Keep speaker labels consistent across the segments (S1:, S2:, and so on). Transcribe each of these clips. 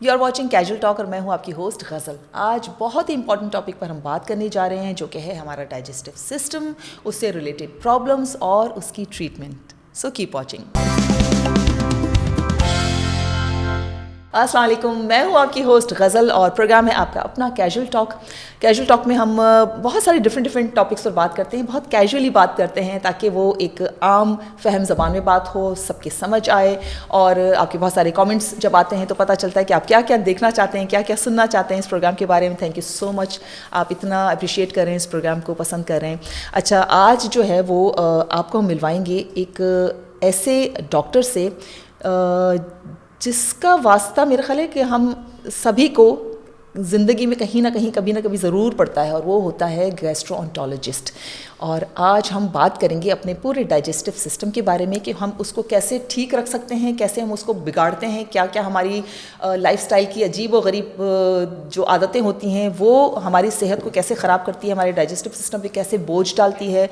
S1: You are watching casual talk اور میں ہوں آپ کی ہوسٹ غزل. آج بہت ہی امپورٹنٹ ٹاپک پر ہم بات کرنے جا رہے ہیں جو کہ ہے ہمارا ڈائجسٹو سسٹم, اس سے ریلیٹڈ پرابلمس اور اس کی ٹریٹمنٹ. So keep watching. السلام علیکم, میں ہوں آپ کی ہوسٹ غزل اور پروگرام ہے آپ کا اپنا کیجول ٹاک. کیجول ٹاک میں ہم بہت سارے ڈفرینٹ ٹاپکس پر بات کرتے ہیں, بہت کیجولی بات کرتے ہیں تاکہ وہ ایک عام فہم زبان میں بات ہو, سب کے سمجھ آئے. اور آپ کے بہت سارے کامنٹس جب آتے ہیں تو پتہ چلتا ہے کہ آپ کیا کیا دیکھنا چاہتے ہیں, کیا کیا سننا چاہتے ہیں اس پروگرام کے بارے میں. تھینک یو سو مچ, آپ اتنا اپریشیٹ کر رہے ہیں, اس پروگرام کو پسند کر رہے ہیں. اچھا, آج جو ہے وہ آپ کو ہم ملوائیں گے ایک ایسے ڈاکٹر سے جس کا واسطہ میرا خیال ہے کہ ہم سبھی کو زندگی میں کہیں نہ کہیں کبھی نہ کبھی ضرور پڑتا ہے, اور وہ ہوتا ہے گیسٹرو-انٹولوجسٹ. اور آج ہم بات کریں گے اپنے پورے ڈائجسٹو سسٹم کے بارے میں کہ ہم اس کو کیسے ٹھیک رکھ سکتے ہیں, کیسے ہم اس کو بگاڑتے ہیں, کیا کیا ہماری لائف سٹائل کی عجیب و غریب جو عادتیں ہوتی ہیں وہ ہماری صحت کو کیسے خراب کرتی ہے, ہمارے ڈائجسٹو سسٹم پہ کیسے بوجھ ڈالتی ہے.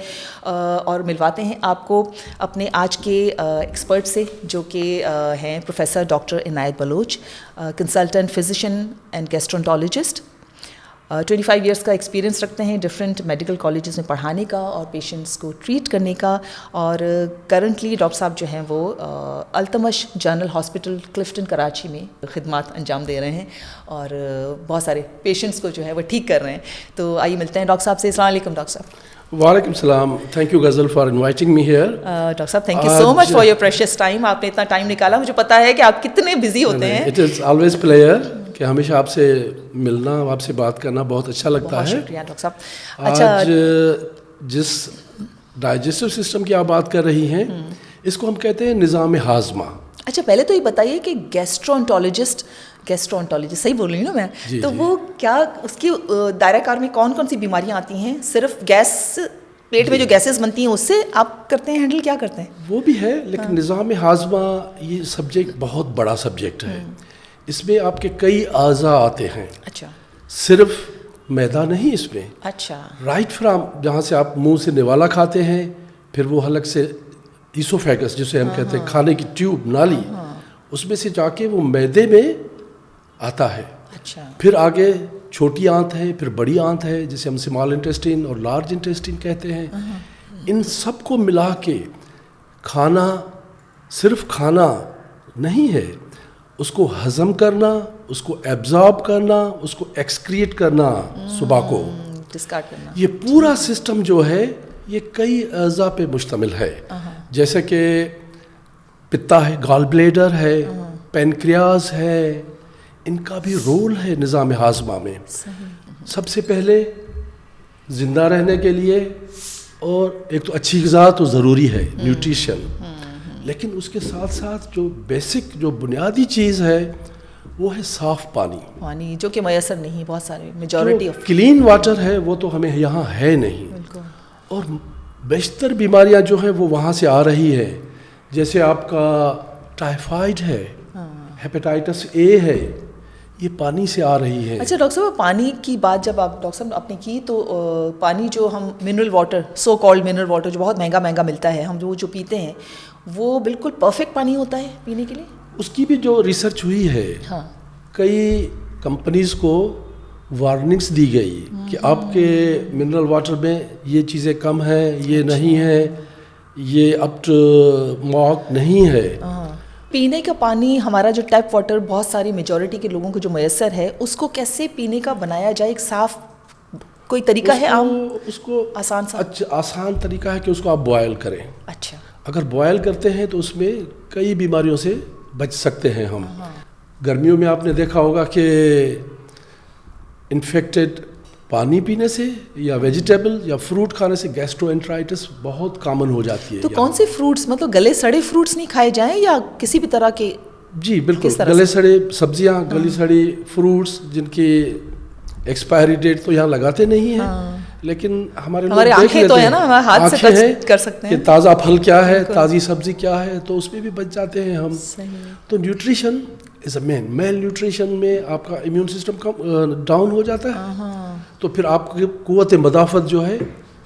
S1: اور ملواتے ہیں آپ کو اپنے آج کے ایکسپرٹ سے جو کہ ہیں professor doctor Inayat Baloch, consultant physician and gastroenterologist. 25 years کا ایکسپیرینس رکھتے ہیں ڈفرینٹ میڈیکل کالجز میں پڑھانے کا اور پیشنٹس کو ٹریٹ کرنے کا. اور کرنٹلی ڈاکٹر صاحب جو ہیں وہ التمش جنرل ہاسپٹل کلفٹن کراچی میں خدمات انجام دے رہے ہیں اور بہت سارے پیشنٹس کو جو ہے وہ ٹھیک کر رہے ہیں. تو آئیے ملتے ہیں ڈاکٹر صاحب سے. السلام علیکم ڈاکٹر صاحب.
S2: وعلیکم السلام. Thank you Ghazal for inviting me here.
S1: Doctor صاحب thank you so much for your precious time. آپ نے اتنا ٹائم نکالا, مجھے پتا ہے کہ آپ کتنے بزی ہوتے ہیں.
S2: اٹ از آلویز پلیئر کہ ہمیشہ آپ سے ملنا, آپ سے بات کرنا بہت اچھا لگتا ہے.
S1: بہت شکریہ ڈاکٹر صاحب.
S2: آج جس ڈائجسٹو سسٹم کی آپ بات کر رہی ہیں اس کو ہم کہتے ہیں نظام ہاضمہ.
S1: اچھا, پہلے تو یہ بتائیے کہ گیسٹرونٹولوجسٹ صحیح بول رہی ہوں نا میں, تو وہ کیا اس کی دائرہ کار میں کون کون سی بیماریاں آتی ہیں؟ صرف گیس, پیٹ میں جو گیسز بنتی ہیں اس سے آپ کرتے ہیں ہینڈل, کیا کرتے ہیں؟
S2: وہ بھی ہے, لیکن نظام ہاضمہ یہ سبجیکٹ بہت بڑا سبجیکٹ ہے. اس میں آپ کے کئی اعضاء آتے ہیں.
S1: اچھا,
S2: صرف معدہ نہیں اس میں.
S1: اچھا,
S2: رائٹ فرام جہاں سے آپ منہ سے نوالا کھاتے ہیں, پھر وہ حلق سے ایسوفیگس جسے ہم کہتے ہیں کھانے کی ٹیوب, نالی, اس میں سے جا کے وہ معدے میں آتا ہے.
S1: اچھا,
S2: پھر آگے چھوٹی آنت ہے, پھر بڑی آنت ہے جسے ہم اسمال انٹسٹین اور لارج انٹسٹین کہتے ہیں. ان سب کو ملا کے کھانا صرف کھانا نہیں ہے, اس کو ہضم کرنا, اس کو ایبزارب کرنا, اس کو ایکسکریٹ کرنا, صبح کو
S1: ڈسکارڈ کرنا,
S2: یہ پورا سسٹم جو ہے یہ کئی اعضاء پہ مشتمل ہے. جیسے کہ پتا ہے, گال بلیڈر ہے, پینکریاز ہے, ان کا بھی رول ہے نظام ہاضمہ میں. سب سے پہلے زندہ رہنے کے لیے, اور ایک تو اچھی غذا تو ضروری ہے, نیوٹریشن, لیکن اس کے ساتھ ساتھ جو بیسک جو بنیادی چیز ہے وہ ہے صاف پانی,
S1: جو کہ میسر نہیں. بہت سارے میجورٹی آف
S2: کلین واٹر ہے وہ تو ہمیں یہاں ہے نہیں. اور بیشتر بیماریاں جو ہیں وہ وہاں سے آ رہی ہے. جیسے آپ کا ٹائیفائڈ ہے, ہیپیٹائٹس اے ہے, یہ پانی سے آ رہی ہے.
S1: اچھا ڈاکٹر صاحب, پانی کی بات جب آپ ڈاکٹر صاحب آپ نے کی تو پانی جو ہم mineral water, so called mineral water جو بہت مہنگا ملتا ہے, ہم جو پیتے ہیں وہ بالکل پرفیکٹ پانی ہوتا ہے پینے کے لیے؟
S2: اس کی بھی جو ریسرچ ہوئی ہے, کئی کمپنیز کو وارننگس دی گئی کہ آپ کے منرل واٹر میں یہ چیزیں کم ہیں, یہ نہیں ہے, یہ اپ ٹو مارک نہیں ہے.
S1: پینے کا پانی ہمارا جو ٹیپ واٹر بہت ساری میجورٹی کے لوگوں کو جو میسر ہے, اس کو کیسے پینے کا بنایا جائے؟ ایک صاف کوئی طریقہ ہے عام؟
S2: اس کو آسان طریقہ ہے کہ اس کو آپ بوائل کریں.
S1: اچھا,
S2: اگر بوائل کرتے ہیں تو اس میں کئی بیماریوں سے بچ سکتے ہیں ہم. گرمیوں میں آپ نے دیکھا ہوگا کہ انفیکٹڈ پانی پینے سے یا ویجیٹیبل یا فروٹ کھانے سے گیسٹرو انٹرائٹس بہت کامن ہو جاتی ہے.
S1: تو کون سے فروٹس, مطلب گلے سڑے فروٹس نہیں کھائے جائیں یا کسی بھی طرح کے؟
S2: جی بالکل, گلے سڑے سبزیاں, گلی سڑی فروٹس جن کی ایکسپائری ڈیٹ تو یہاں لگاتے نہیں ہیں, لیکن ہمارے
S1: آنکھیں تو ہے نا, ہمارے ہاتھ سے ٹچ کر سکتے ہیں
S2: کہ تازہ پھل کیا ہے, تازی سبزی کیا ہے, تو اس میں بھی بچ جاتے ہیں ہم. تو nutrition is a main. Mile nutrition میں آپ کا امیون سسٹم ڈاؤن ہو جاتا ہے, تو پھر آپ کی قوت مدافعت جو ہے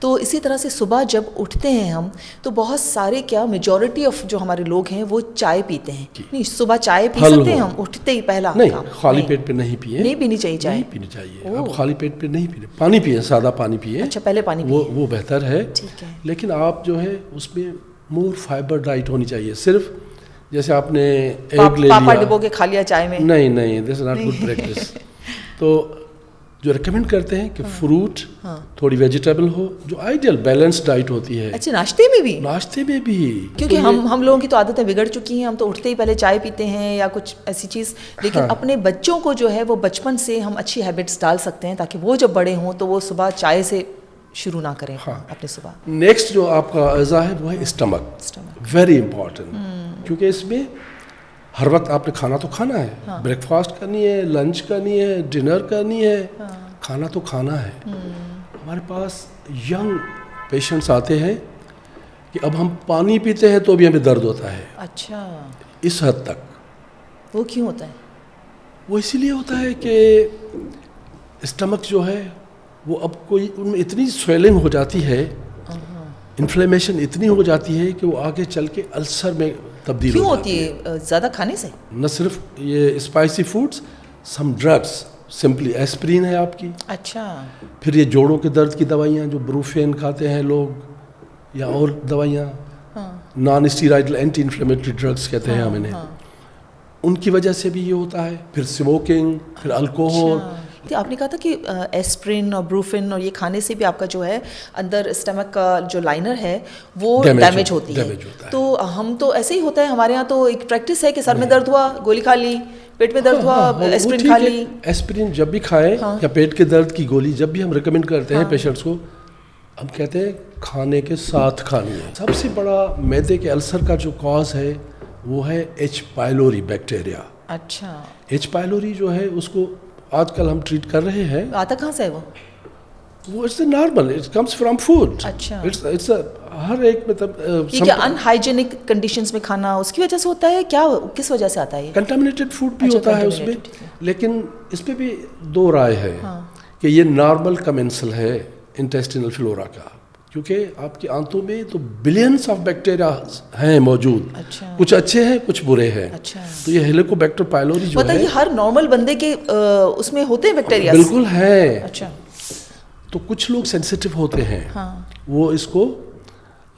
S1: تو اسی طرح سے صبح جب اٹھتے ہیں ہم تو بہت سارے کیا میجورٹی آف جو ہمارے لوگ ہیں وہ چائے پیتے ہیں. نہیں صبح چائے پی سکتے ہیں ہم اٹھتے ہی پہلا
S2: نہیں, خالی پیٹ پہ نہیں پیے,
S1: نہیں پینی چاہیے چائے,
S2: نہیں پینی چاہیے. آپ خالی پیٹ پہ نہیں پیے, پانی پیے, سادہ پانی پیے.
S1: اچھا پہلے پانی
S2: وہ بہتر ہے.
S1: ٹھیک ہے.
S2: لیکن آپ جو ہے اس میں مور فائبر ڈائٹ ہونی چاہیے. صرف جیسے آپ نے ایگ لے
S1: پاپا ڈبو کے کھا لیا چائے میں,
S2: نہیں, دس از ناٹ گڈ پریکٹس. تو جو ریکمینڈ کرتے ہیں کہ فروٹ, تھوڑی ویجیٹیبل ہو, جو آئیڈیل بیلنس ڈائٹ ہوتی ہے.
S1: اچھا ناشتے میں بھی؟
S2: ناشتے میں بھی,
S1: کیونکہ ہم لوگوں کی تو عادتیں بگڑ چکی ہیں, ہم تو اٹھتے ہی پہلے چائے پیتے ہیں یا کچھ ایسی چیز. لیکن اپنے بچوں کو جو ہے وہ بچپن سے ہم اچھی ہیبٹس ڈال سکتے ہیں تاکہ وہ جب بڑے ہوں تو وہ صبح چائے سے شروع نہ کریں اپنے صبح.
S2: نیکسٹ جو آپ کا اعضا ہے وہ ہے اسٹمک, ویری امپورٹنٹ. کیونکہ اس میں ہر وقت آپ نے کھانا تو کھانا ہے, بریک فاسٹ کرنی ہے, لنچ کرنی ہے, ڈنر کرنی ہے, کھانا تو کھانا ہے. ہمارے پاس ینگ پیشنٹس آتے ہیں کہ اب ہم پانی پیتے ہیں تو بھی ہمیں درد ہوتا ہے.
S1: اچھا,
S2: اس حد تک.
S1: وہ کیوں ہوتا ہے؟
S2: وہ اسی لیے ہوتا ہے کہ اسٹمک جو ہے وہ اب کوئی ان میں اتنی سویلنگ ہو جاتی ہے, انفلیمیشن اتنی ہو جاتی ہے کہ وہ آگے چل کے السر میں تبدیل
S1: کیوں
S2: ہو
S1: ہوتی ہے؟ زیادہ کھانے سے؟
S2: نہ صرف یہ اسپائسی فوڈس, سم ڈرگس, سمپلی ایسپرین ہے آپ کی.
S1: اچھا.
S2: پھر یہ جوڑوں کے درد کی دوائیاں جو بروفین کھاتے ہیں لوگ, یا اور دوائیاں, نان اسٹیرائڈل اینٹی انفلیمیٹری ڈرگس کہتے ہیں ہم انہیں, ان کی وجہ سے بھی یہ ہوتا ہے. پھر اسموکنگ, پھر الکوہول.
S1: آپ نے کہا تھا کہ ایسپرین اور بروفن اور یہ کھانے سے بھی آپ کا جو ہے اندر اسٹمک کا جو لائنر ہے وہ ڈیمیج ہوتی ہے. تو ہم تو ایسے ہی ہوتا ہے ہمارے یہاں, تو ایک پریکٹس ہے کہ سر میں درد ہوا گولی کھا لی, پیٹ میں درد ہوا ایسپرین کھا لی.
S2: ایسپرین جب بھی کھائیں یا پیٹ کے درد کی گولی جب بھی ہم ریکمینڈ کرتے ہیں پیشنٹس کو, ہم کہتے ہیں کھانے کے ساتھ کھانی ہے. سب سے بڑا معدے کے السر کا جو کاز ہے وہ ہے ایچ پائلوری بیکٹیریا.
S1: اچھا.
S2: ایچ پائلوری جو ہے اس کو آج کل ہم ٹریٹ کر رہے ہیں.
S1: آتا کہاں سے ہے
S2: وہ it's normal, it comes from food.
S1: اچھا.
S2: اٹس ہر ایک مطلب
S1: یہ کیا ان ہائیجینک کنڈیشنز میں کھانا اس کی وجہ سے ہوتا ہے, کیا کس وجہ سے آتا ہے؟
S2: کنٹامنیٹڈ فوڈ بھی ہوتا ہے اس میں. لیکن اس پہ بھی دو رائے ہے کہ یہ نارمل کمنسل ہے انٹیسٹینل فلورا کا, کیونکہ آپ کے آنتوں میں تو بلینس آف بیکٹیریا ہیں موجود.
S1: اچھا.
S2: کچھ اچھے ہیں کچھ برے ہیں.
S1: اچھا.
S2: تو یہ ہیلیکوبیکٹر پائلوری جو ہے
S1: یہ ہر نارمل بندے کے اس میں ہوتے ہیں بیکٹیریا؟
S2: بالکل ہے.
S1: اچھا.
S2: تو کچھ لوگ سینسیٹیو ہوتے ہیں, وہ اس کو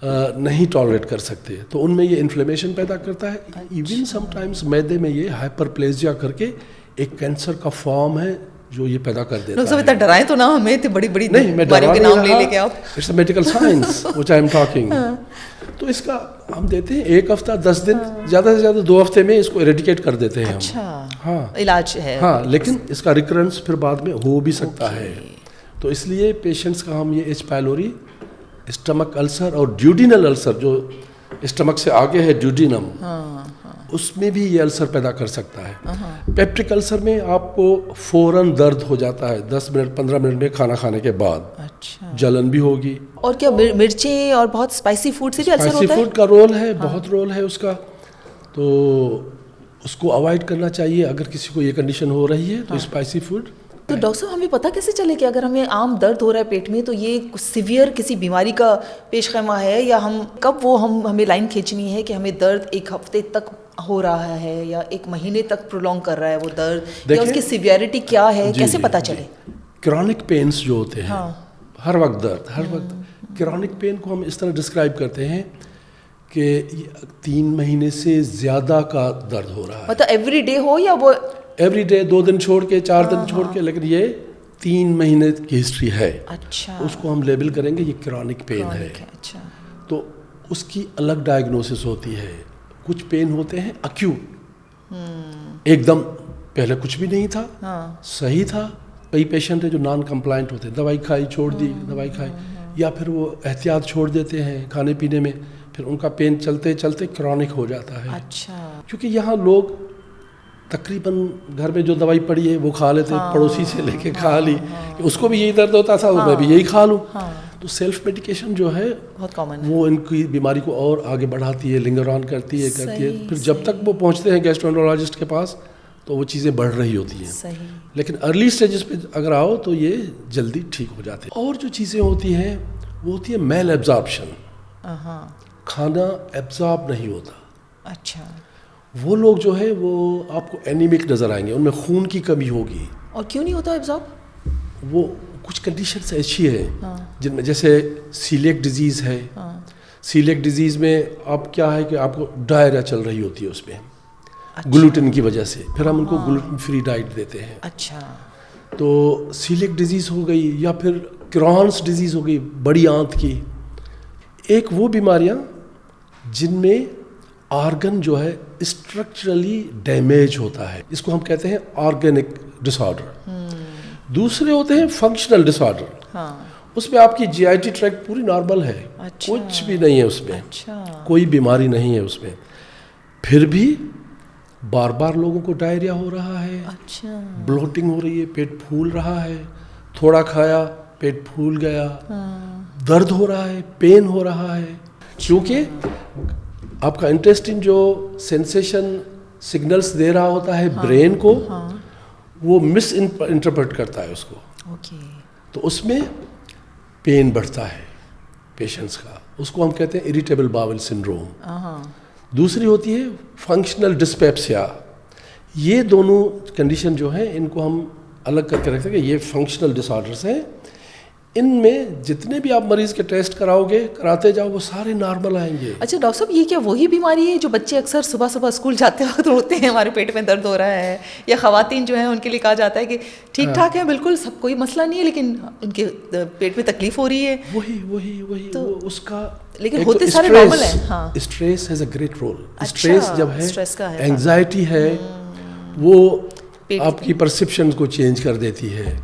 S2: نہیں ٹالریٹ کر سکتے, تو ان میں یہ انفلیمیشن پیدا کرتا ہے. ایون سم ٹائمز معدے میں یہ ہائپرپلیزیا کر کے ایک کینسر کا فارم ہے جو یہ پیدا کر دیتا ہے.
S1: اتنا ڈرائیں تو نہ ہمیں, بڑی بڑی بیماریوں کے نام لے کے آپ.
S2: It's a medical science which I am talking. تو اس کا ہم دیتے ہیں 1 ہفتہ 10 دن, زیادہ سے زیادہ 2 ہفتے میں اس کو ایریڈیکیٹ کر دیتے ہیں.
S1: اچھا.
S2: ہاں
S1: علاج ہے.
S2: ہاں, لیکن اس کا ریکرنس پھر بعد میں ہو بھی سکتا ہے. تو اس لیے پیشنٹس کا ہم یہ ایچ پائلوری, اسٹمک السر اور ڈیوڈینل السر جو اسٹمک سے آگے ہے ڈیوڈینم, اس میں بھی یہ السر پیدا کر سکتا ہے. پیپٹک السر میں آپ کو فوراً درد ہو جاتا ہے 10 منٹ 15 منٹ میں کھانا کھانے کے بعد.
S1: اچھا.
S2: جلن بھی ہوگی.
S1: اور کیا مرچیں اور بہت اسپائسی فوڈ سے بھی السر ہوتا ہے؟
S2: اسپائسی فوڈ کا رول ہے, بہت رول ہے اس کا, تو اس کو اوائڈ کرنا چاہیے اگر کسی کو یہ کنڈیشن ہو رہی ہے تو اسپائسی فوڈ.
S1: تو ڈاکٹر صاحب ہمیں پتہ کیسے چلے کہ اگر ہمیں عام درد ہو رہا ہے پیٹ میں تو یہ سیویئر کسی بیماری کا پیش خیمہ ہے, یا ہمیں لائن کھینچنی ہے کہ ہمیں درد 1 ہفتے تک ہو رہا ہے یا 1 مہینے تک پرولونگ کر رہا ہے وہ درد, یا اس کی سیویئرٹی کیا ہے, کیسے پتہ چلے؟
S2: کرونک پینس جو ہوتے ہیں, ہر وقت درد, ہر وقت کرونک پین کو ہم اس طرح ڈسکرائب کرتے ہیں کہ 3 مہینے سے زیادہ کا درد ہو رہا ہے.
S1: مطلب ایوری ڈے ہو یا وہ
S2: ایوری ڈے, 2 دن چھوڑ کے 4 دن چھوڑ کے, لیکن یہ 3 مہینے کی ہسٹری ہے.
S1: اچھا.
S2: اس کو ہم لیبل کریں گے یہ کرونک پین ہے.
S1: اچھا.
S2: تو اس کی الگ ڈائگنوسس ہوتی ہے. کچھ پین ہوتے ہیں اکیوٹ, ایک دم پہلے کچھ بھی نہیں تھا, صحیح تھا. کئی پیشنٹ ہیں جو نان کمپلائنٹ ہوتے ہیں, دوائی کھائی چھوڑ دی, دوائی کھائی, یا پھر وہ احتیاط چھوڑ دیتے ہیں کھانے پینے میں, پھر ان کا پین چلتے چلتے کرونک ہو جاتا ہے.
S1: اچھا.
S2: کیونکہ یہاں لوگ تقریباً گھر میں جو دوائی پڑی ہے وہ کھا لیتے, پڑوسی سے لے کے کھا لی, اس کو بھی یہی درد ہوتا تھا میں بھی یہی کھا لوں. تو سیلف میڈیکیشن جو ہے
S1: بہت کامن ہے,
S2: وہ ان کی بیماری کو اور آگے بڑھاتی ہے, لنگر آن کرتی ہے. پھر جب تک وہ پہنچتے ہیں گیسٹرونٹرولوجسٹ کے پاس تو وہ چیزیں بڑھ رہی ہوتی ہیں. لیکن ارلی سٹیجز پہ اگر آؤ تو یہ جلدی ٹھیک ہو جاتے ہیں. اور جو چیزیں ہوتی ہیں وہ ہوتی ہے میل ایبزارپشن. کھانا ایبزارب نہیں ہوتا.
S1: اچھا.
S2: وہ لوگ جو ہے وہ آپ کو اینیمک نظر آئیں گے, ان میں خون کی کمی ہوگی.
S1: اور کیوں نہیں ہوتا ایبزارب؟
S2: وہ کچھ کنڈیشنس ایسی ہیں جن میں جیسے سیلیک ڈیزیز ہے. سیلیک ڈیزیز میں آپ کیا ہے کہ آپ کو ڈائریا چل رہی ہوتی ہے اس میں گلوٹن کی وجہ سے, پھر ہم ان کو گلوٹن فری ڈائٹ دیتے ہیں.
S1: اچھا.
S2: تو سیلیک ڈیزیز ہو گئی, یا پھر کرونس ڈیزیز ہو گئی, بڑی آنت کی. ایک وہ بیماریاں جن میں آرگن جو ہے اسٹرکچرلی ڈیمیج ہوتا ہے, اس کو ہم کہتے ہیں آرگینک ڈس آرڈر. دوسرے ہوتے ہیں فنکشنل ڈس آرڈر. اس میں آپ کی جی آئی ٹی ٹریکٹ پوری نارمل ہے, کچھ بھی نہیں ہے اس میں, کوئی بیماری نہیں ہے اس میں, پھر بھی بار بار لوگوں کو ڈائریا ہو رہا ہے, بلوٹنگ ہو رہی ہے, پیٹ پھول رہا ہے, تھوڑا کھایا پیٹ پھول گیا, درد ہو رہا ہے, پین ہو رہا ہے, کیونکہ آپ کا انٹیسٹن جو سینسیشن سگنلز دے رہا ہوتا ہے برین کو, وہ مس انٹرپریٹ کرتا ہے اس کو. تو اس میں پین بڑھتا ہے پیشنٹس کا, اس کو ہم کہتے ہیں اریٹیبل باول سنڈروم. دوسری ہوتی ہے فنکشنل ڈسپیپسیا. یہ دونوں کنڈیشن جو ہیں ان کو ہم الگ کر کے رکھتے ہیں کہ یہ فنکشنل ڈس آرڈرس ہیں. ان میں جتنے بھی آپ مریض کے ٹیسٹ کراؤ گے, کراتے جاؤ, وہ سارے نارمل آئیں گے.
S1: اچھا ڈاکٹر صاحب, یہ کیا وہی بیماری ہے جو بچے اکثر صبح صبح اسکول جاتے وقت روتے ہیں ہمارے پیٹ میں درد ہو رہا ہے, یا خواتین جو ہیں ان کے لیے کہا جاتا ہے کہ ٹھیک ٹھاک ہیں بالکل, سب کوئی مسئلہ نہیں ہے, لیکن ان کے پیٹ میں تکلیف ہو رہی ہے؟
S2: وہی
S1: تو
S2: اس کا,
S1: لیکن ہوتے سارے نارمل ہیں. ہاں,
S2: stress has a great role. Stress جب ہے,
S1: کا ہے,
S2: اینگزائٹی ہے, وہ آپ کی پرسیپشن کو چینج کر دیتی ہے.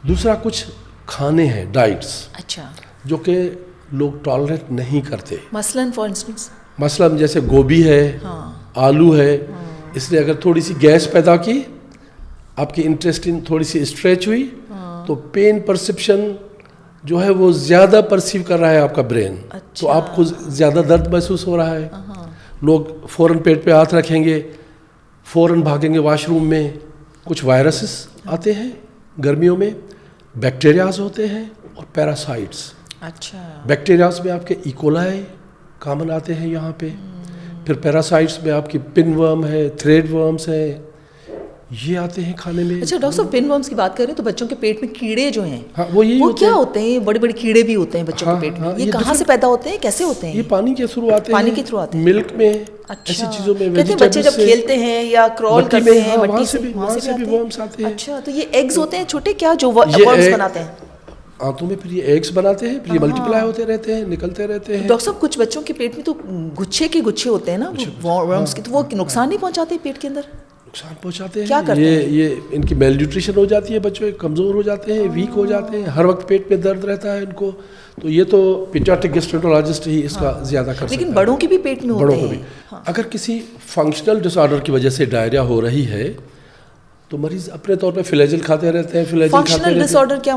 S2: دوسرا کچھ کھانے ہیں, ڈائٹس, جو کہ لوگ ٹالریٹ نہیں کرتے. مثلاً جیسے گوبھی ہے, آلو ہے, اس نے اگر تھوڑی سی گیس پیدا کی, آپ کی انٹیسٹن تھوڑی سی اسٹریچ ہوئی, تو پین پرسیپشن جو ہے وہ زیادہ پرسیو کر رہا ہے آپ کا برین, تو آپ کو زیادہ درد محسوس ہو رہا ہے. لوگ فوراً پیٹ پہ ہاتھ رکھیں گے, فوراً بھاگیں گے واش روم میں. کچھ وائرسز آتے ہیں گرمیوں میں, بیکٹیریاز ہوتے ہیں, اور پیراسائٹس. بیکٹیریاز میں آپ کے ایکولائی کامن آتے ہیں یہاں پہ, پھر پیراسائٹس میں آپ کی پن ورم ہے, تھریڈ ورمس ہیں, یہ آتے ہیں کھانے میں.
S1: اچھا ڈاکٹر صاحب, پن ورمس کی بات کریں تو بچوں کے پیٹ میں کیڑے جو ہیں
S2: وہ
S1: کیا ہوتے ہیں؟ بڑے بڑے کیڑے بھی ہوتے ہیں بچوں کے پیٹ میں, یہ کہاں سے پیدا ہوتے ہیں, کیسے ہوتے ہیں؟
S2: یہ پانی کے تھرو آتے ہیں, ملک میں, ایسی چیزوں میں,
S1: بچے جب کھیلتے ہیں یا کرال کرتے ہیں
S2: وہاں سے بھی ورمس آتے ہیں.
S1: اچھا, تو یہ ایگز ہوتے ہیں چھوٹے کیا جو ورمس بناتے ہیں
S2: آنتوں میں, پھر یہ ایگز بناتے ہیں, پھر یہ ملٹی پلائی ہوتے رہتے ہیں, نکلتے رہتے ہیں.
S1: ڈاکٹر صاحب, کچھ بچوں کے پیٹ میں تو گچھے کے گچھے ہوتے ہیں نا ورمس کے, تو وہ نقصان نہیں پہنچاتے پیٹ کے اندر؟
S2: نقصان پہنچاتے ہیں. یہ ان کی میل نیوٹریشن ہو جاتی ہے, بچے کمزور ہو جاتے ہیں, ویک ہو جاتے ہیں, ہر وقت پیٹ میں درد رہتا ہے ان کو. تو یہ تو پیڈیاٹرک گیسٹرونٹرولوجسٹ ہی اس کا زیادہ کر سکتا ہے.
S1: لیکن بڑوں کے بھی پیٹ میں ہوتے ہیں.
S2: اگر کسی فنکشنل ڈس آرڈر کی وجہ سے ڈائریا ہو رہی ہے تو مریض اپنے طور پہ فلیجل کھاتے رہتے ہیں.
S1: فنکشنل ڈس آرڈر کیا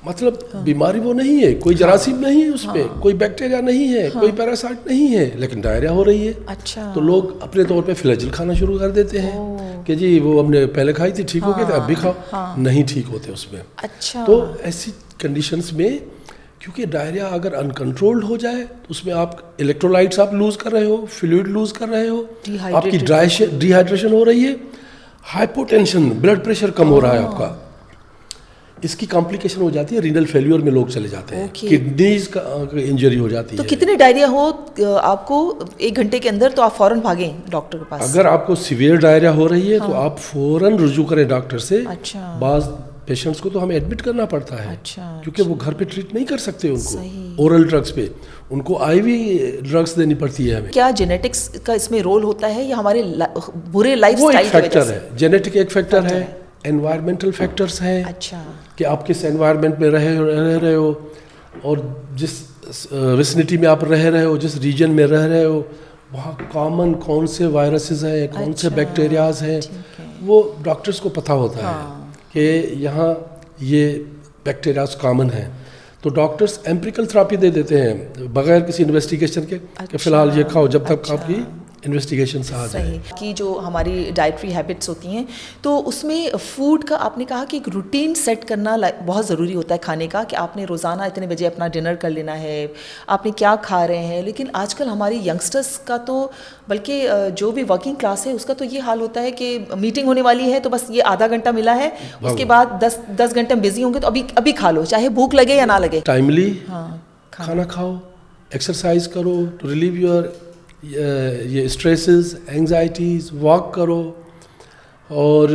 S2: مطلب بیماری وہ نہیں ہے, کوئی جراثیم نہیں ہے اس میں, کوئی بیکٹیریا نہیں ہے, کوئی پیراسائٹ نہیں ہے, لیکن ڈائریا ہو رہی ہے. تو لوگ اپنے طور پہ فلیجل کھانا شروع کر دیتے ہیں کہ جی وہ ہم نے پہلے کھائی تھی, ٹھیک ہو گئے تھے, اب بھی کھاؤ. نہیں ٹھیک ہوتے اس میں. تو ایسی کنڈیشنز میں, کیونکہ ڈائریا اگر انکنٹرولڈ ہو جائے تو اس میں آپ الیکٹرولائٹس آپ لوز کر رہے ہو, فلوئڈ لوز کر رہے ہو, آپ کی ڈی ہائیڈریشن ہو رہی ہے, ہائپوٹینشن, بلڈ پریشر کم ہو رہا ہے آپ کا. اس کی کمپلیکیشن ہو جاتی ہے, رینل فیلیور میں لوگ چلے جاتے ہیں, کڈنیز کا انجری ہو جاتی ہے.
S1: تو کتنے ڈائریا ہو آپ کو 1 گھنٹے کے اندر تو آپ فوراً بھاگیں ڈاکٹر کے پاس؟
S2: اگر آپ کو سیویئر ڈائریا ہو رہی ہے تو آپ فوراً رجوع کریں ڈاکٹر سے. بعض پیشنٹس کو تو ہمیں ایڈمٹ کرنا پڑتا ہے, کیونکہ وہ گھر پہ ٹریٹ نہیں کر سکتے ان کو اورل ڈرگس پہ, ان کو آئی وی ڈرگس دینی پڑتی ہے ہمیں.
S1: کیا جینیٹکس کا اس میں رول ہوتا ہے یا ہمارے برے لائف
S2: اسٹائل کی وجہ سے؟ وہ ایک فیکٹر ہے, جینیٹک ایک فیکٹر ہے, انوائرمنٹل فیکٹرز ہیں. کہ آپ کس انوائرمنٹ میں رہ رہے ہو, اور جس ویسنٹی میں آپ رہ رہے ہو, جس ریجن میں رہ رہے ہو, وہاں کامن کون سے وائرسز ہیں, کون سے بیکٹیریاز ہیں, وہ ڈاکٹرز کو پتہ ہوتا ہے کہ یہاں یہ بیکٹیریاز کامن ہیں. تو ڈاکٹرز ایمپریکل تھراپی دے دیتے ہیں بغیر کسی انویسٹیگیشن کے کہ فی الحال یہ کھاؤ جب تک آپ کی انویسٹیگیشنس آ جائیں.
S1: صحیح کہ جو ہماری ڈائٹری ہیبٹس ہوتی ہیں تو اس میں فوڈ کا آپ نے کہا کہ ایک روٹین سیٹ کرنا بہت ضروری ہوتا ہے کھانے کا, کہ آپ نے روزانہ اتنے بجے اپنا ڈنر کر لینا ہے, آپ نے کیا کھا رہے ہیں. لیکن آج کل ہماری ینگسٹرس کا تو, بلکہ جو بھی ورکنگ کلاس ہے اس کا تو یہ حال ہوتا ہے کہ میٹنگ ہونے والی ہے تو بس یہ آدھا گھنٹہ ملا ہے, اس کے بعد 10 گھنٹے بزی ہوں گے تو ابھی کھا لو, چاہے بھوک لگے یا نہ لگے.
S2: ٹائملی کھانا کھاؤ, ایکسرسائز کرو ٹو ریلیو یور یہ اسٹریسز, اینگزائٹیز, واک کرو, اور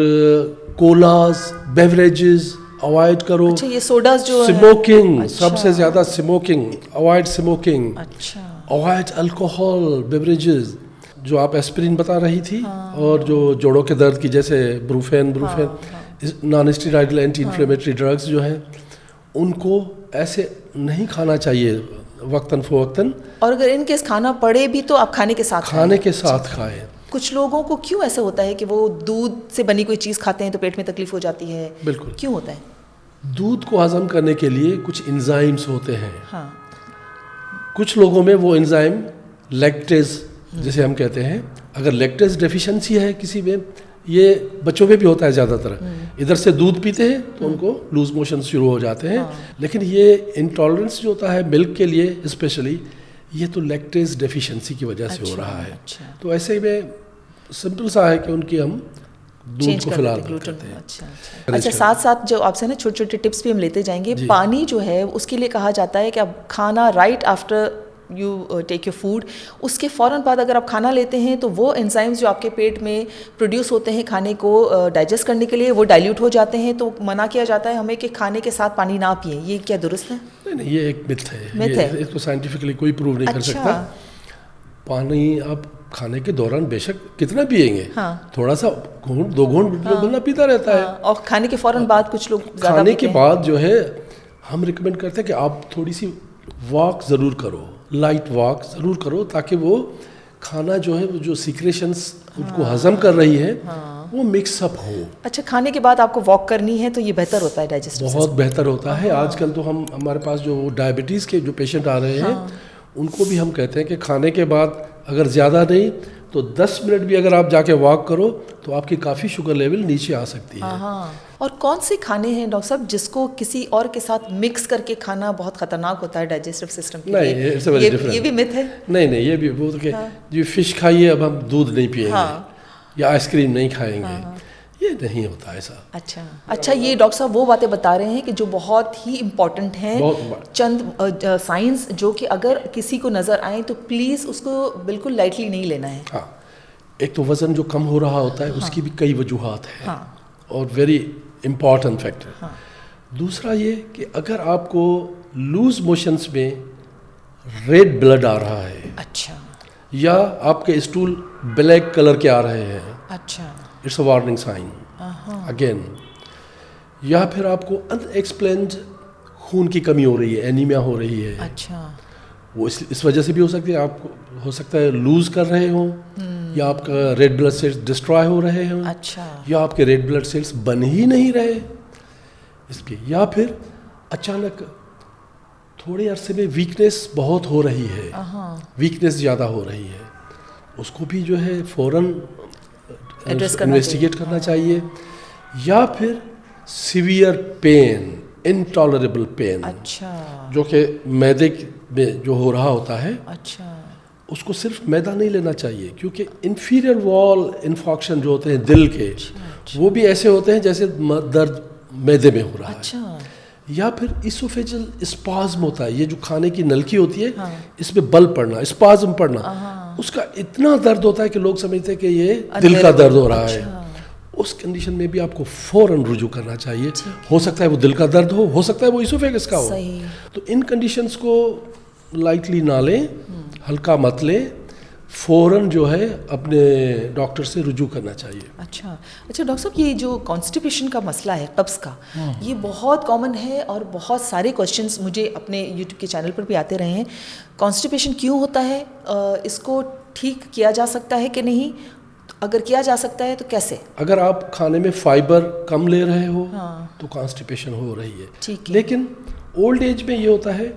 S2: کولاز, بیوریجز اوائڈ کرو.
S1: اچھا یہ سوڈاز جو
S2: اسموکنگ, سب سے زیادہ اسموکنگ, اوائڈ اسموکنگ,
S1: اچھا
S2: اوائڈ الکوہول بیوریجز. جو آپ ایسپرین بتا رہی تھی, اور جو جوڑوں کے درد کی جیسے بروفین, نان اسٹیرائڈل اینٹی انفلیمیٹری ڈرگس جو ہیں, ان کو ایسے نہیں کھانا چاہیے وقتاً فوقتاً.
S1: اور اگر ان کیس کھانا پڑے بھی تو آپ کھانے کے ساتھ
S2: کھائیں.
S1: کچھ لوگوں کو کیوں ایسا ہوتا ہے کہ وہ دودھ سے بنی کوئی چیز کھاتے ہیں تو پیٹ میں تکلیف ہو جاتی ہے؟
S2: بالکل,
S1: کیوں ہوتا ہے؟
S2: دودھ کو ہضم کرنے کے لیے کچھ انزائمز ہوتے ہیں.
S1: ہاں,
S2: کچھ لوگوں میں وہ انزائم لیکٹیز جسے ہم کہتے ہیں, اگر لیکٹیز ڈیفیشنسی ہے کسی میں, یہ بچوں میں بھی ہوتا ہے زیادہ تر, ادھر سے دودھ پیتے ہیں تو ان کو لوز موشن شروع ہو جاتے ہیں. لیکن یہ انٹالرنس جو ہوتا ہے ملک کے لیے اسپیشلی, یہ تو لیکٹیز ڈیفیشنسی کی وجہ سے ہو رہا ہے. تو ایسے میں سمپل سا ہے کہ ان کی ہم دودھ کو فی الحال کرتے ہیں.
S1: اچھا ساتھ ساتھ جو آپ سے نا چھوٹے چھوٹے ٹپس بھی ہم لیتے جائیں گے. پانی جو ہے اس کے لیے کہا جاتا ہے کہ اب کھانا right after you take your food, اس کے فوراً بعد اگر آپ کھانا لیتے ہیں تو وہ انزائمز جو آپ کے پیٹ میں پروڈیوس ہوتے ہیں کھانے کو ڈائجسٹ کرنے کے لیے, وہ ڈائلیوٹ ہو جاتے ہیں. تو منع کیا جاتا ہے ہمیں کہ کھانے کے ساتھ پانی نہ پئیں. یہ کیا درست ہے؟
S2: نہیں, یہ ایک متھ ہے, اس کو سائنٹیفکلی کوئی پروو نہیں کر سکتا. پانی آپ کھانے کے دوران بے شک کتنا پیئیں گے, تھوڑا سا گھونٹ 2 گھونٹ بندہ پیتا رہتا ہے.
S1: اور کھانے کے فوراً بعد کچھ لوگ زیادہ
S2: کھانے کے بعد جو ہے ہم ریکمینڈ کرتے ہیں کہ آپ تھوڑی سی واک ضرور کرو, لائٹ واک ضرور کرو, تاکہ وہ کھانا جو ہے, جو سیکریشنس ان کو ہضم کر رہی ہے وہ مکس اپ ہو.
S1: اچھا کھانے کے بعد آپ کو واک کرنی ہے تو یہ بہتر ہوتا ہے ڈائجسٹ,
S2: بہت بہتر ہوتا ہے. آج کل تو ہمارے پاس جو ڈائبٹیز کے جو پیشنٹ آ رہے ہیں ان کو بھی ہم کہتے ہیں کہ کھانے کے بعد اگر زیادہ نہیں تو 10 منٹ بھی اگر آپ جا کے واک کرو تو آپ کی کافی شوگر لیول نیچے آ سکتی ہے.
S1: اور کون سے کھانے ہیں ڈاکٹر صاحب جس کو کسی اور کے ساتھ مکس کر کے کھانا بہت خطرناک ہوتا ہے ڈائجسٹو سسٹم کے لیے؟ یہ بھی مت ہے.
S2: نہیں, یہ بھی وہ کہ جو فش کھائیے اب ہم دودھ نہیں پیئیں گے یا آئس کریم نہیں کھائیں گے, یہ نہیں ہوتا ایسا.
S1: اچھا یہ ڈاکٹر صاحب وہ باتیں بتا رہے ہیں کہ جو بہت ہی امپورٹنٹ ہیں, چند سائنس جو کہ اگر کسی کو نظر آئیں تو پلیز اس کو بالکل لائٹلی نہیں لینا ہے.
S2: ہاں, ایک تو وزن جو کم ہو رہا ہوتا ہے اس کی بھی کئی وجوہات ہیں اور ویری امپورٹنٹ فیکٹر. دوسرا یہ کہ اگر آپ کو لوز موشنس میں ریڈ بلڈ آ رہا ہے, اچھا, یا آپ کے اسٹول بلیک کلر کے آ رہے ہیں, اچھا, it's a warning sign again. یا پھر آپ کو ان ایکسپلینڈ خون کی کمی ہو رہی ہے, اینیمیا ہو رہی ہے, اچھا, وہ اس وجہ سے بھی ہو سکتی ہے. آپ کو ہو سکتا ہے لوز کر رہے ہوں, یا آپ کا ریڈ بلڈ سیلز ڈسٹرائے ہو رہے ہوں, اچھا, یا آپ کے ریڈ بلڈ سیلز بن ہی نہیں رہے اس کے, یا پھر اچانک تھوڑے عرصے میں ویکنیس بہت ہو رہی ہے, ویکنیس زیادہ ہو رہی ہے, اس کو بھی جو ہے فوراً انویسٹیگیٹ کرنا چاہیے. یا پھر سیویئر پین, انٹالریبل پین, اچھا, جو کہ معدے میں جو ہو رہا ہوتا ہے, اچھا, اس کو صرف میدا نہیں لینا چاہیے, کیونکہ انفیریئر وال انفارکشن جو ہوتے ہیں دل کے, وہ بھی ایسے ہوتے ہیں جیسے درد معدے میں ہو رہا ہے. یا پھر ایسوفیجل اسپازم ہوتا ہے, یہ جو کھانے کی نلکی ہوتی ہے اس میں بل پڑنا, اسپازم پڑنا, اس کا اتنا درد ہوتا ہے کہ لوگ سمجھتے ہیں کہ یہ دل کا درد ہو رہا ہے. اس کنڈیشن میں بھی آپ کو فوراً رجوع کرنا چاہیے. ہو سکتا ہے وہ دل کا درد ہو سکتا ہے وہ ایسوفیگس کا ہو. تو ان کنڈیشنز کو لائٹلی نہ لیں, ہلکا مت لیں, فوراً جو ہے اپنے ڈاکٹر سے رجوع کرنا چاہیے.
S1: اچھا ڈاکٹر صاحب, یہ جو کانسٹیپیشن کا مسئلہ ہے, قبض کا, یہ بہت کامن ہے اور بہت سارے کوشچنس مجھے اپنے یوٹیوب کے چینل پر بھی آتے رہے ہیں. کانسٹیپیشن کیوں ہوتا ہے, اس کو ٹھیک کیا جا سکتا ہے کہ نہیں, اگر کیا جا سکتا ہے تو کیسے؟
S2: اگر آپ کھانے میں فائبر کم لے رہے ہو تو کانسٹیپیشن ہو رہی ہے. لیکن اولڈ ایج میں یہ ہوتا ہے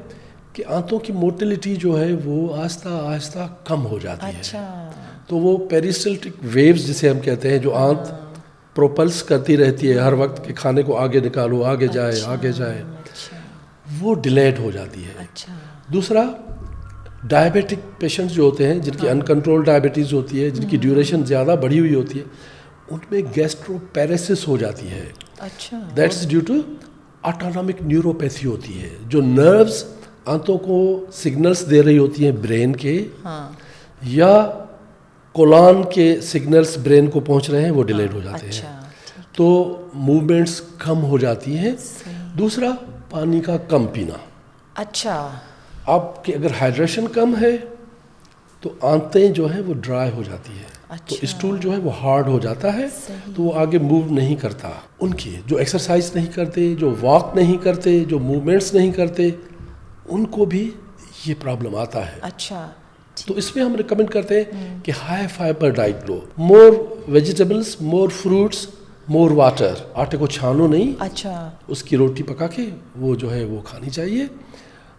S2: کہ آنتوں کی موٹیلٹی جو ہے وہ آہستہ آہستہ کم ہو جاتی ہے.
S1: اچھا
S2: تو وہ پیریسٹلٹک ویوز جسے ہم کہتے ہیں، جو آنت پروپلس کرتی رہتی ہے ہر وقت کہ کھانے کو آگے نکالو، آگے جائے آگے جائے، وہ ڈیلیڈ ہو جاتی ہے. دوسرا، ڈائبیٹک پیشنٹس جو ہوتے ہیں، جن کی انکنٹرول ڈائبٹیز ہوتی ہے، جن کی ڈیوریشن زیادہ بڑھی ہوئی ہوتی ہے، ان میں گیسٹرو پیریسس ہو جاتی ہے.
S1: اچھا
S2: that's due to autonomic neuropathy ہوتی ہے. جو نروز آنتوں کو سگنلز دے رہی ہوتی ہیں برین کے، یا کولان کے سگنلز برین کو پہنچ رہے ہیں، وہ ڈیلیڈ ہو جاتے ہیں. تو موومنٹس کم ہو جاتی ہیں. دوسرا، پانی کا کم پینا.
S1: اچھا
S2: آپ کی اگر ہائیڈریشن کم ہے تو آنتیں جو ہیں وہ ڈرائی ہو جاتی ہے. تو اسٹول جو ہے وہ ہارڈ ہو جاتا ہے، تو وہ آگے موو نہیں کرتا. ان کی جو ایکسرسائز نہیں کرتے، جو واک نہیں کرتے، جو موومنٹس نہیں کرتے، ان کو بھی یہ پرابلم آتا ہے.
S1: اچھا
S2: تو اس میں ہم ریکمینڈ کرتے ہیں کہ ہائی فائبر ڈائٹ لو، مور ویجیٹیبلس، مور فروٹس، مور واٹر. آٹے کو چھانو نہیں،
S1: اچھا
S2: اس کی روٹی پکا کے وہ جو ہے وہ کھانی چاہیے.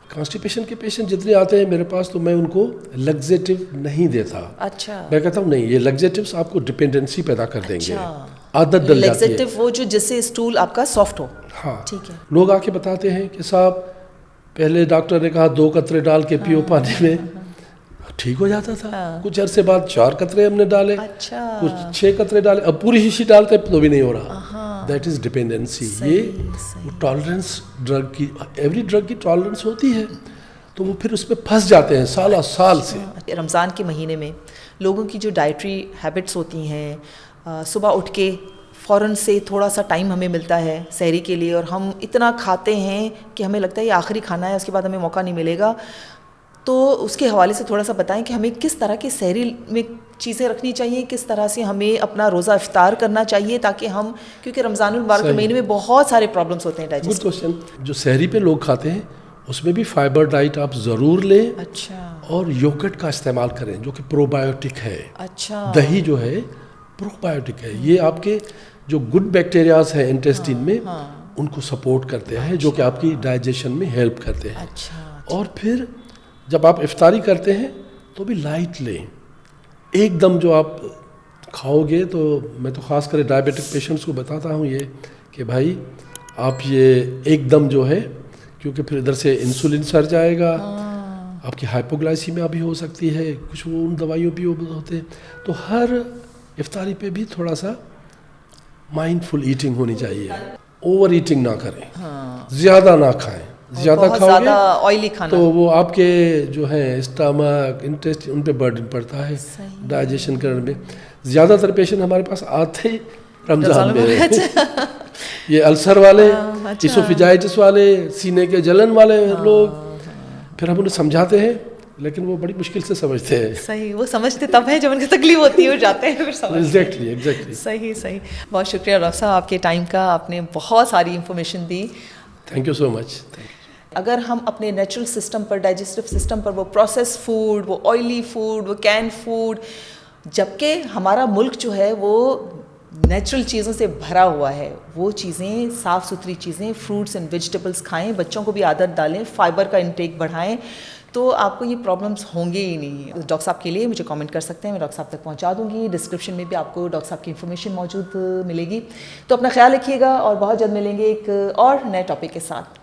S2: کانسٹیپیشن کے پیشنٹ جتنے آتے ہیں میرے پاس تو میں ان کو لگزیٹو نہیں دیتا.
S1: اچھا
S2: میں کہتا ہوں نہیں، یہ لگزیٹوس آپ کو ڈپینڈنسی پیدا کر دیں گے، عادت ڈل جاتی ہے.
S1: لیگزیٹو وہ جو جس سے اسٹول آپ کا سافٹ ہو.
S2: ہاں
S1: ٹھیک ہے.
S2: لوگ آ کے بتاتے ہیں کہ صاحب پہلے ڈاکٹر نے کہا 2 قطرے ڈال کے پیو پانی میں، ٹھیک ہو جاتا تھا. کچھ عرصے بعد 4 قطرے ہم نے ڈالے، کچھ 6 قطرے ڈالے، اب پوری شیشی ڈالتے تو بھی نہیں ہو رہا. That is dependency. یہ ٹالرنس ڈرگ کی، ایوری ڈرگ کی ٹالرنس ہوتی ہے، تو وہ پھر اس میں پھنس جاتے ہیں سالہ سال سے.
S1: رمضان کے مہینے میں لوگوں کی جو ڈائٹری ہیبٹس ہوتی ہیں، صبح اٹھ کے فوراً سے تھوڑا سا ٹائم ہمیں ملتا ہے سحری کے لیے، اور ہم اتنا کھاتے ہیں کہ ہمیں لگتا ہے یہ آخری کھانا ہے، اس کے بعد ہمیں موقع نہیں ملے گا. تو اس کے حوالے سے تھوڑا سا بتائیں کہ ہمیں کس طرح کی سحری میں چیزیں رکھنی چاہیے، کس طرح سے ہمیں اپنا روزہ افطار کرنا چاہیے، تاکہ ہم، کیونکہ رمضان المبارک کے مہینے میں بہت سارے پرابلمس ہوتے ہیں ڈائجسٹ.
S2: Good question. جو سحری پہ لوگ کھاتے ہیں اس میں بھی فائبر ڈائٹ آپ ضرور لیں.
S1: اچھا.
S2: اور یوگرٹ کا استعمال کریں جو کہ پرو بایوٹک ہے.
S1: اچھا.
S2: دہی جو ہے پرو بایوٹک ہے. یہ آپ کے جو گڈ بیکٹیریاز ہیں انٹیسٹین میں ان کو سپورٹ کرتے ہیں، جو کہ آپ کی ڈائجیشن میں ہیلپ کرتے ہیں. اور پھر جب آپ افطاری کرتے ہیں تو بھی لائٹ لیں. ایک دم جو آپ کھاؤ گے، تو میں تو خاص کر ڈائبیٹک پیشنٹس کو بتاتا ہوں یہ کہ بھائی آپ یہ ایک دم جو ہے، کیونکہ پھر ادھر سے انسولین سر جائے گا، آپ کی ہائپوگلائسیمیا بھی ہو سکتی ہے، کچھ وہ ان دوائیوں بھی ہوتے ہیں. تو ہر افطاری پہ بھی تھوڑا سا مائنڈ فل ایٹنگ ہونی چاہیے. اوور ایٹنگ نہ کریں، زیادہ نہ کھائیں. زیادہ کھاؤ گے
S1: آئلی کھانا
S2: تو وہ آپ کے جو ہیں اسٹامک، انٹیسٹ، ان پہ برڈن پڑتا ہے ڈائجیشن کرنے میں. زیادہ تر پیشنٹ ہمارے پاس آتے ہی رمضان میں یہ السر والے، اسوفیجائٹس والے، سینے کے جلن والے لوگ. پھر ہم انہیں سمجھاتے ہیں لیکن وہ بڑی مشکل سے سمجھتے ہیں.
S1: صحیح، وہ سمجھتے تب ہیں جب ان کی تکلیف ہوتی ہے، وہ جاتے ہیں پھر سمجھتے ہیں.
S2: ایگزیکٹلی.
S1: صحیح. بہت شکریہ ڈاکٹر صاحب آپ کے ٹائم کا، آپ نے بہت ساری انفارمیشن دی.
S2: Thank you so much.
S1: اگر ہم اپنے نیچرل سسٹم پر، ڈائجسٹو سسٹم پر، وہ پروسیس فوڈ، وہ آئلی فوڈ، وہ کین فوڈ، جبکہ ہمارا ملک جو ہے وہ نیچرل چیزوں سے بھرا ہوا ہے، وہ چیزیں، صاف ستھری چیزیں، فروٹس اینڈ ویجیٹیبلس کھائیں، بچوں کو بھی عادت ڈالیں، فائبر کا انٹیک بڑھائیں، تو آپ کو یہ پرابلمس ہوں گے ہی نہیں. ڈاکٹر صاحب کے لیے مجھے کامنٹ کر سکتے ہیں، میں ڈاکٹر صاحب تک پہنچا دوں گی. ڈسکرپشن میں بھی آپ کو ڈاکٹر صاحب کی انفارمیشن موجود ملے گی. تو اپنا خیال رکھیے گا اور بہت جلد ملیں گے ایک اور نئے ٹاپک کے ساتھ.